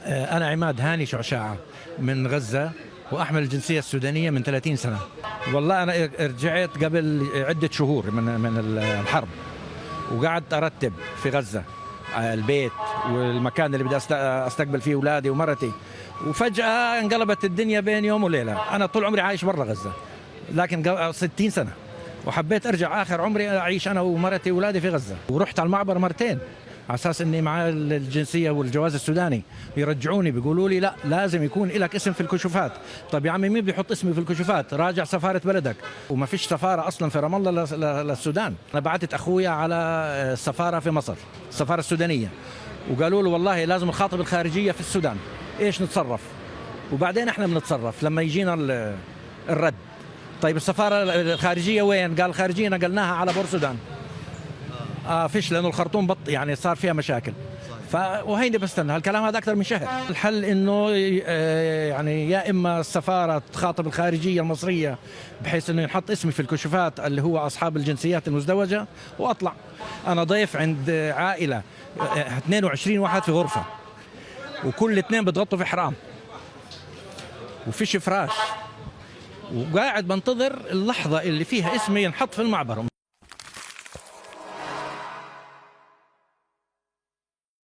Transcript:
أنا عماد هاني شعشاعة من غزة، وأحمل الجنسية السودانية من 30 سنة. والله أنا رجعت قبل عدة شهور من الحرب، وقعدت أرتب في غزة البيت والمكان اللي بدي أستقبل فيه أولادي ومرتي، وفجأة انقلبت الدنيا بين يوم وليلة. أنا طول عمري عايش برا غزة، لكن 60 سنة، وحبيت أرجع آخر عمري أعيش أنا ومرتي وأولادي في غزة. ورحت على المعبر مرتين على اساس اني معي الجنسيه والجواز السوداني، بيرجعوني بيقولوا لي لا لازم يكون لك اسم في الكشوفات. طب يا عمي مين بيحط اسمي في الكشوفات؟ راجع سفاره بلدك، وما فيش سفاره اصلا في رام الله للسودان. انا بعثت اخويا على السفاره في مصر، السفاره السودانيه، وقالوا له والله لازم نخاطب الخارجيه في السودان، ايش نتصرف؟ وبعدين احنا بنتصرف لما يجينا الرد. طيب السفاره الخارجيه وين؟ قال الخارجيه نقلناها على بور سودان. فيش، لانه الخرطوم يعني صار فيها مشاكل. وهيني بستنى هالكلام هذا اكثر من شهر. الحل انه يعني يا اما السفاره تخاطب الخارجيه المصريه بحيث انه ينحط اسمي في الكشوفات اللي هو اصحاب الجنسيات المزدوجه، واطلع. انا ضيف عند عائله 22 واحد في غرفه، وكل اثنين بتغطوا في حرام وفيش فراش، وقاعد بنتظر اللحظه اللي فيها اسمي ينحط في المعبر.